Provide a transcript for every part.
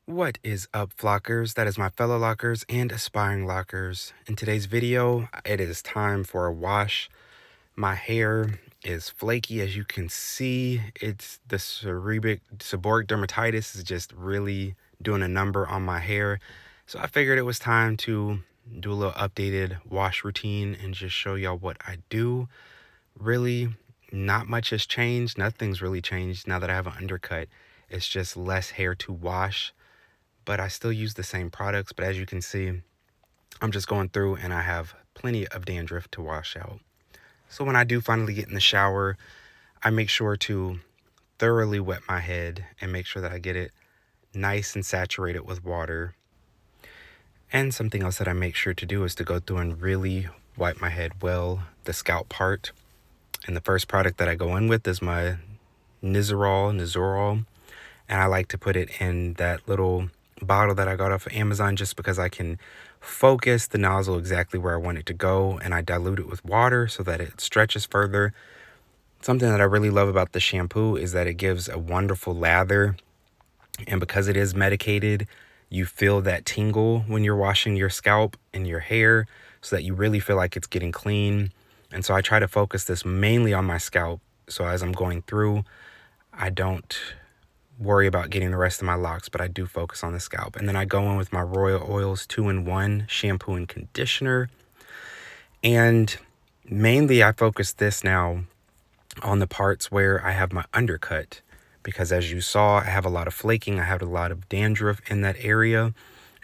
What is up, flockers? That is my fellow lockers and aspiring lockers. In today's video, it is time for a wash. My hair is flaky, as you can see. It's the seborrheic dermatitis is just really doing a number on my hair. So I figured it was time to do a little updated wash routine and just show y'all what I do. Really, not much has changed. Nothing's really changed now that I have an undercut. It's just less hair to wash, but I still use the same products. But as you can see, I'm just going through and I have plenty of dandruff to wash out. So when I do finally get in the shower, I make sure to thoroughly wet my head and make sure that I get it nice and saturated with water. And something else that I make sure to do is to go through and really wipe my head well, the scalp part. And the first product that I go in with is my Nizoral, and I like to put it in that little bottle that I got off of Amazon just because I can focus the nozzle exactly where I want it to go, and I dilute it with water so that it stretches further. Something that I really love about the shampoo is that it gives a wonderful lather, and because it is medicated, you feel that tingle when you're washing your scalp and your hair so that you really feel like it's getting clean. And so I try to focus this mainly on my scalp, so as I'm going through, I don't worry about getting the rest of my locks, but I do focus on the scalp. And then I go in with my Royal Oils 2-in-1 shampoo and conditioner. And mainly I focus this now on the parts where I have my undercut, because as you saw, I have a lot of flaking. I have a lot of dandruff in that area.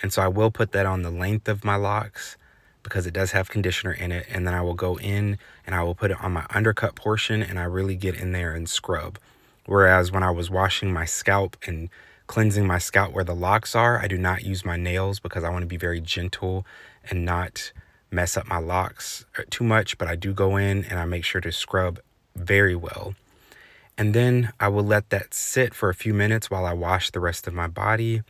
And so I will put that on the length of my locks because it does have conditioner in it. And then I will go in and I will put it on my undercut portion, and I really get in there and scrub. Whereas when I was washing my scalp and cleansing my scalp where the locks are, I do not use my nails because I want to be very gentle and not mess up my locks too much. But I do go in and I make sure to scrub very well. And then I will let that sit for a few minutes while I wash the rest of my body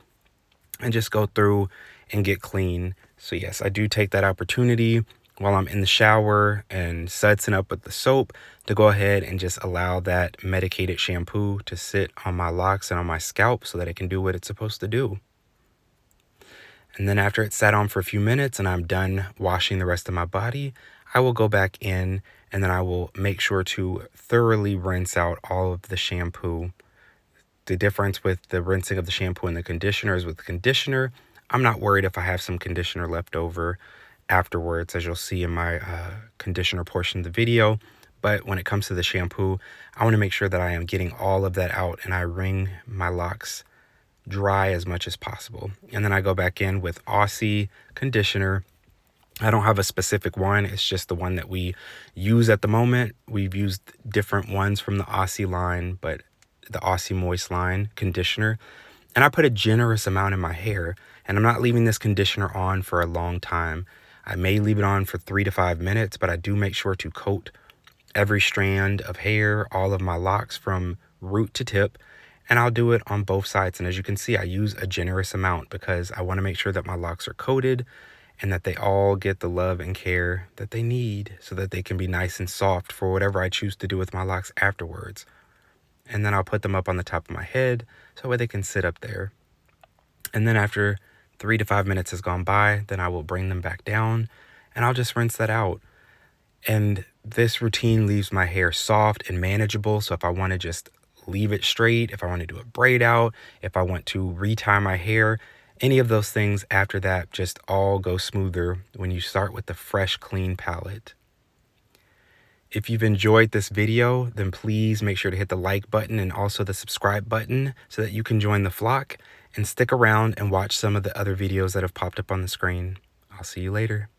and just go through and get clean. So yes, I do take that opportunity while I'm in the shower and sudsing up with the soap to go ahead and just allow that medicated shampoo to sit on my locks and on my scalp so that it can do what it's supposed to do. And then after it's sat on for a few minutes and I'm done washing the rest of my body, I will go back in and then I will make sure to thoroughly rinse out all of the shampoo. The difference with the rinsing of the shampoo and the conditioner is with the conditioner, I'm not worried if I have some conditioner left over afterwards, as you'll see in my conditioner portion of the video. But when it comes to the shampoo, I want to make sure that I am getting all of that out and I wring my locks dry as much as possible. And then I go back in with Aussie conditioner. I don't have a specific one. It's just the one that we use at the moment. We've used different ones from the Aussie line, but the Aussie Moist line conditioner. And I put a generous amount in my hair, and I'm not leaving this conditioner on for a long time. I may leave it on for 3 to 5 minutes, but I do make sure to coat every strand of hair, all of my locks from root to tip, and I'll do it on both sides. And as you can see, I use a generous amount because I want to make sure that my locks are coated and that they all get the love and care that they need so that they can be nice and soft for whatever I choose to do with my locks afterwards. And then I'll put them up on the top of my head so that they can sit up there. And then after 3 to 5 minutes has gone by, then I will bring them back down and I'll just rinse that out. And this routine leaves my hair soft and manageable. So if I want to just leave it straight, if I want to do a braid out, if I want to retie my hair, any of those things after that just all go smoother when you start with the fresh, clean palette. If you've enjoyed this video, then please make sure to hit the like button and also the subscribe button so that you can join the flock and stick around and watch some of the other videos that have popped up on the screen. I'll see you later.